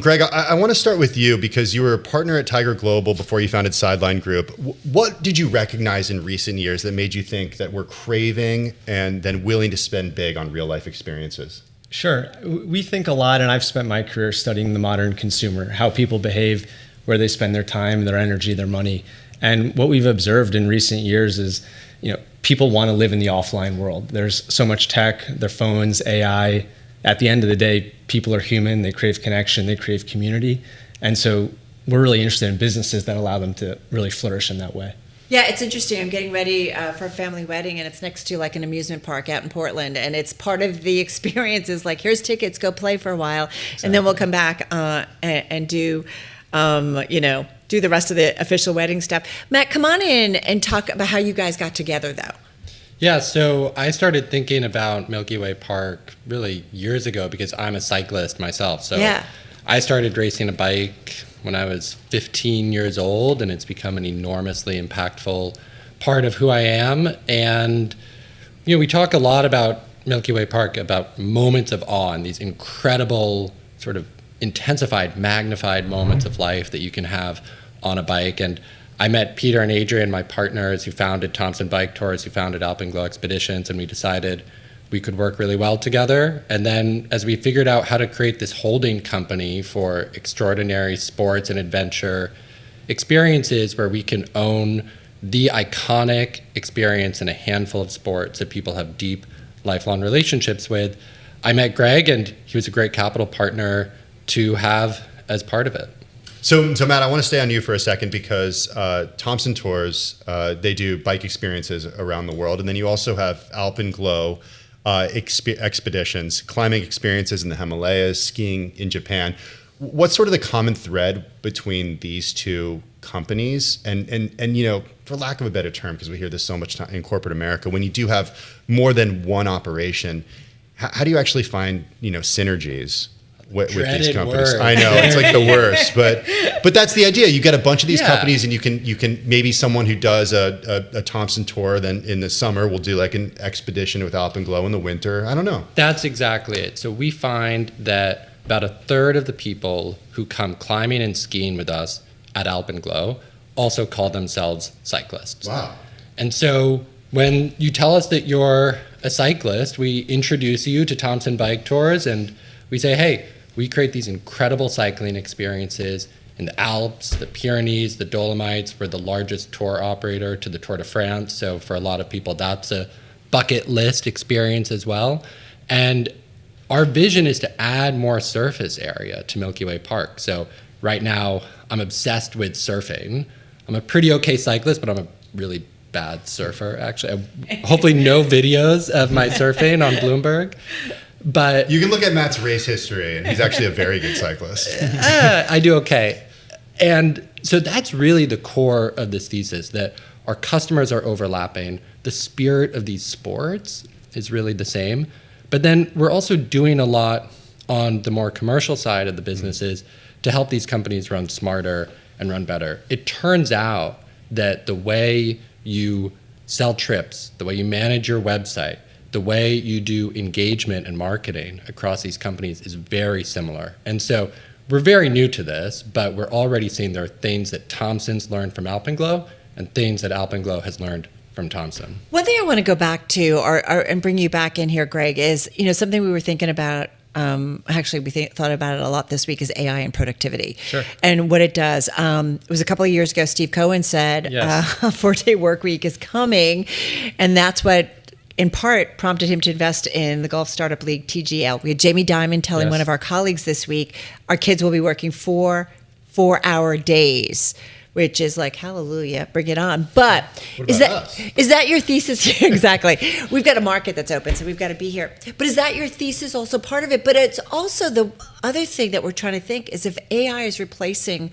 Greg, I want to start with you because you were a partner at Tiger Global before you founded Sideline Group. What did you recognize in recent years that made you think that we're craving and then willing to spend big on real life experiences? Sure. We think a lot, and I've spent my career studying the modern consumer, how people behave, where they spend their time, their energy, their money. And what we've observed in recent years is, people want to live in the offline world. There's so much tech, their phones, AI. At the end of the day, people are human, they crave connection, they crave community. And so we're really interested in businesses that allow them to really flourish in that way. Yeah, it's interesting. I'm getting ready for a family wedding, and it's next to like an amusement park out in Portland. And it's part of the experience is like, here's tickets, go play for a while. Exactly. And then we'll come back and do, do the rest of the official wedding stuff. Matt, come on in and talk about how you guys got together, though. Yeah, so I started thinking about Milky Way Park really years ago because I'm a cyclist myself. So yeah. I started racing a bike when I was 15 years old, and it's become an enormously impactful part of who I am. And, we talk a lot about Milky Way Park, about moments of awe and these incredible sort of intensified, magnified moments of life that you can have on a bike. And I met Peter and Adrian, my partners, who founded Thomson Bike Tours, who founded Alpenglow Expeditions, and we decided we could work really well together. And then as we figured out how to create this holding company for extraordinary sports and adventure experiences where we can own the iconic experience in a handful of sports that people have deep, lifelong relationships with, I met Greg, and he was a great capital partner to have as part of it. So Matt, I want to stay on you for a second because Thomson Tours, they do bike experiences around the world. And then you also have Alpenglow Expeditions, climbing experiences in the Himalayas, skiing in Japan. What's sort of the common thread between these two companies? And for lack of a better term, because we hear this so much in corporate America, when you do have more than one operation, how do you actually find, synergies with these companies? Word. I know it's like the worst, but that's the idea. You get a bunch of these companies, and you can maybe someone who does a Thomson tour, then in the summer will do like an expedition with Alpenglow in the winter. I don't know. That's exactly it. So we find that about a third of the people who come climbing and skiing with us at Alpenglow also call themselves cyclists. Wow. And so when you tell us that you're a cyclist, we introduce you to Thomson Bike Tours, and we say, hey, we create these incredible cycling experiences in the Alps, the Pyrenees, the Dolomites. We're the largest tour operator to the Tour de France. So for a lot of people, that's a bucket list experience as well. And our vision is to add more surface area to Milky Way Park. So right now, I'm obsessed with surfing. I'm a pretty okay cyclist, but I'm a really bad surfer, actually. Hopefully no videos of my surfing on Bloomberg. But you can look at Matt's race history, and he's actually a very good cyclist. I do okay. And so that's really the core of this thesis, that our customers are overlapping. The spirit of these sports is really the same. But then we're also doing a lot on the more commercial side of the businesses to help these companies run smarter and run better. It turns out that the way you sell trips, the way you manage your website, the way you do engagement and marketing across these companies is very similar. And so we're very new to this, but we're already seeing there are things that Thomson's learned from Alpenglow and things that Alpenglow has learned from Thomson. One thing I want to go back to and bring you back in here, Greg, is something we were thinking about. Actually, we thought about it a lot this week is AI and productivity. Sure. And what it does. It was a couple of years ago, Steve Cohen said yes. A 4-day work week is coming. And that's what, in part, prompted him to invest in the Golf Startup League, TGL. We had Jamie Dimon telling yes. one of our colleagues this week, our kids will be working 4-hour days, which is like, hallelujah, bring it on. But is that your thesis? Exactly. We've got a market that's open, so we've got to be here. But is that your thesis also part of it? But it's also the other thing that we're trying to think is if AI is replacing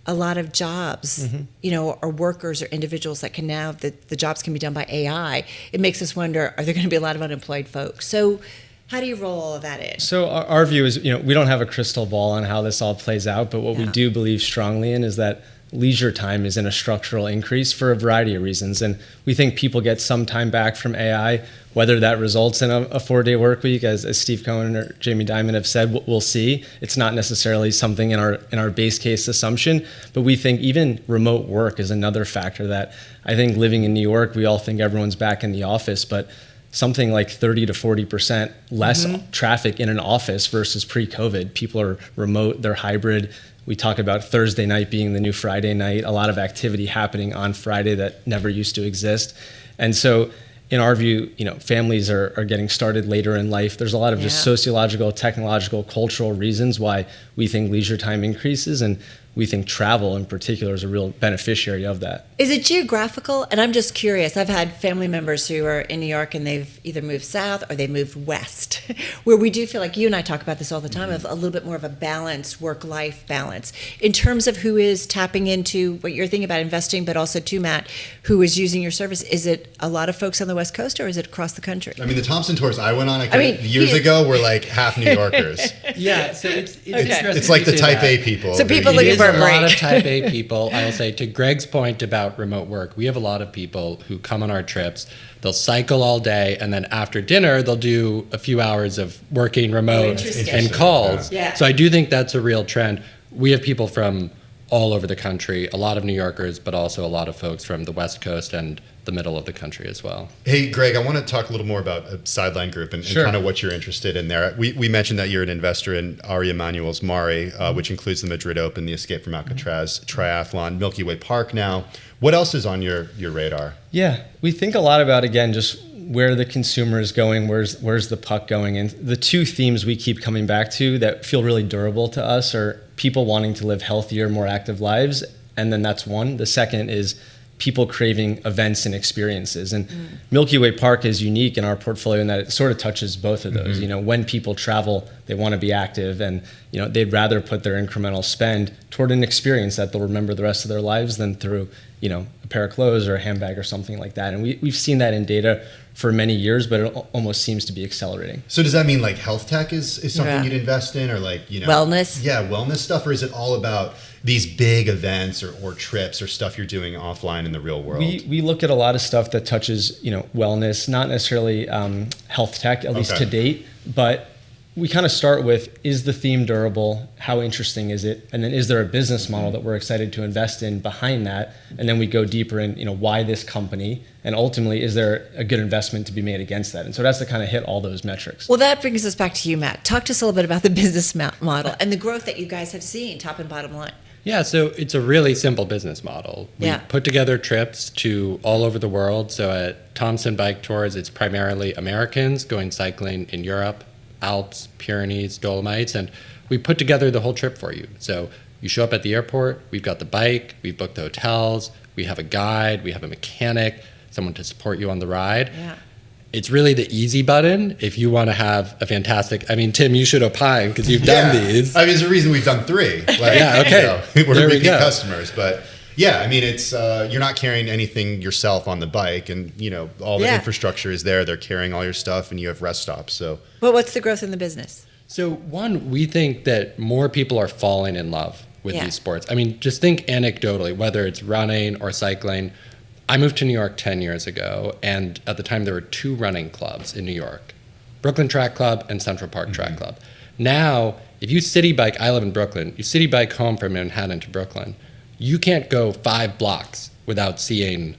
a lot of jobs, or workers or individuals that can now, the jobs can be done by AI, it makes us wonder, are there going to be a lot of unemployed folks? So how do you roll all of that in? So our view is, we don't have a crystal ball on how this all plays out, but what we do believe strongly in is that leisure time is in a structural increase for a variety of reasons. And we think people get some time back from AI, whether that results in a 4-day work week, as Steve Cohen or Jamie Dimon have said, we'll see. It's not necessarily something in our base case assumption, but we think even remote work is another factor that I think living in New York, we all think everyone's back in the office, but something like 30 to 40% less traffic in an office versus pre-COVID. People are remote, they're hybrid. We talk about Thursday night being the new Friday night, a lot of activity happening on Friday that never used to exist. And so in our view, families are getting started later in life. There's a lot of just sociological, technological, cultural reasons why we think leisure time increases, and we think travel in particular is a real beneficiary of that. Is it geographical? And I'm just curious. I've had family members who are in New York and they've either moved south or they've moved west, where we do feel like, you and I talk about this all the time, of a little bit more of a balance, work-life balance. In terms of who is tapping into what you're thinking about investing, but also to Matt, who is using your service, is it a lot of folks on the West Coast or is it across the country? I mean, the Thomson Tours I went on years ago were like half New Yorkers. Yeah, so it's It's like the type A people. So people looking for a break. A lot of type A people. I will say, to Greg's point about remote work, we have a lot of people who come on our trips. They'll cycle all day, and then after dinner, they'll do a few hours of working remote and calls. Yeah. So I do think that's a real trend. We have people from all over the country, a lot of New Yorkers, but also a lot of folks from the West Coast and the middle of the country as well. Hey, Greg, I want to talk a little more about a Sideline Group and kind of what you're interested in there. We mentioned that you're an investor in Ari Emanuel's Mari, which includes the Madrid Open, the Escape from Alcatraz triathlon, Milky Way Park now. What else is on your radar? Yeah, we think a lot about, again, just where the consumer is going, where's the puck going. And the two themes we keep coming back to that feel really durable to us are people wanting to live healthier, more active lives. And then that's one. The second is people craving events and experiences. And Milky Way Park is unique in our portfolio in that it sort of touches both of those. When people travel, they want to be active, and they'd rather put their incremental spend toward an experience that they'll remember the rest of their lives than through a pair of clothes or a handbag or something like that. And we've seen that in data for many years, but it almost seems to be accelerating. So does that mean like health tech is something you'd invest in, or like wellness? Yeah, wellness stuff, or is it all about these big events or trips or stuff you're doing offline in the real world? We look at a lot of stuff that touches wellness, not necessarily health tech, at least to date, but we kind of start with, is the theme durable? How interesting is it? And then is there a business model that we're excited to invest in behind that? And then we go deeper in, why this company? And ultimately, is there a good investment to be made against that? And so that's to kind of hit all those metrics. Well, that brings us back to you, Matt. Talk to us a little bit about the business model and the growth that you guys have seen, top and bottom line. Yeah, so it's a really simple business model. We put together trips to all over the world. So at Thomson Bike Tours, it's primarily Americans going cycling in Europe, Alps, Pyrenees, Dolomites, and we put together the whole trip for you. So you show up at the airport, we've got the bike, we've booked the hotels, we have a guide, we have a mechanic, someone to support you on the ride. Yeah. It's really the easy button if you want to have a fantastic, Tim, you should opine because you've done these. There's a reason we've done 3. We're repeat customers, but it's you're not carrying anything yourself on the bike, and all the infrastructure is there. They're carrying all your stuff, and you have rest stops. So, well, what's the growth in the business? So one, we think that more people are falling in love with these sports. Just think anecdotally, whether it's running or cycling. I moved to New York 10 years ago, and at the time there were 2 running clubs in New York, Brooklyn Track Club and Central Park Track Club. Now, if you city bike, I live in Brooklyn, you city bike home from Manhattan to Brooklyn, you can't go 5 blocks without seeing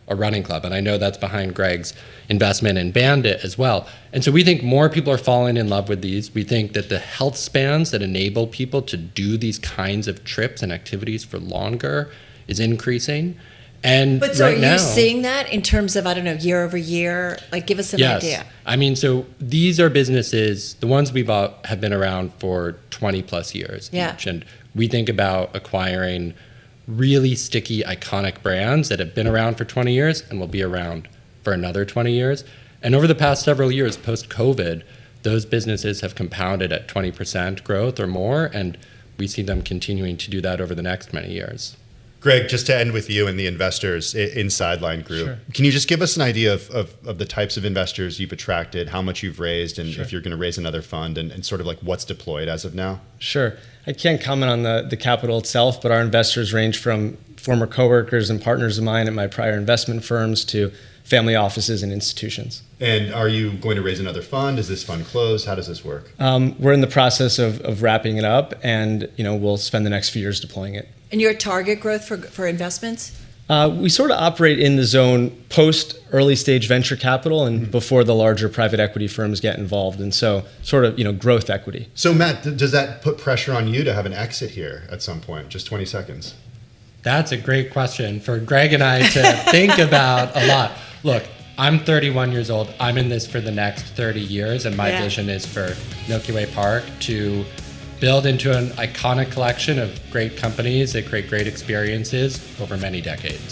a running club. And I know that's behind Greg's investment in Bandit as well. And so we think more people are falling in love with these. We think that the health spans that enable people to do these kinds of trips and activities for longer is increasing. But so are you seeing that in terms of, year over year? Like, give us an idea. So these are businesses, the ones we bought have been around for 20 plus years each. And we think about acquiring really sticky, iconic brands that have been around for 20 years and will be around for another 20 years. And over the past several years, post-COVID, those businesses have compounded at 20% growth or more. And we see them continuing to do that over the next many years. Greg, just to end with you and the investors in Sideline Group, Sure. Can you just give us an idea of the types of investors you've attracted, how much you've raised, and if you're going to raise another fund, and sort of like what's deployed as of now? Sure. I can't comment on the capital itself, but our investors range from former coworkers and partners of mine at my prior investment firms to family offices and institutions. And are you going to raise another fund? Is this fund closed? How does this work? We're in the process of wrapping it up, and we'll spend the next few years deploying it. And your target growth for investments? We sort of operate in the zone post early stage venture capital and before the larger private equity firms get involved, and so sort of growth equity. So Matt, does that put pressure on you to have an exit here at some point? Just 20 seconds. That's a great question for Greg and I to think about a lot. Look, I'm 31 years old. I'm in this for the next 30 years, and my vision is for Milky Way Park to build into an iconic collection of great companies that create great experiences over many decades.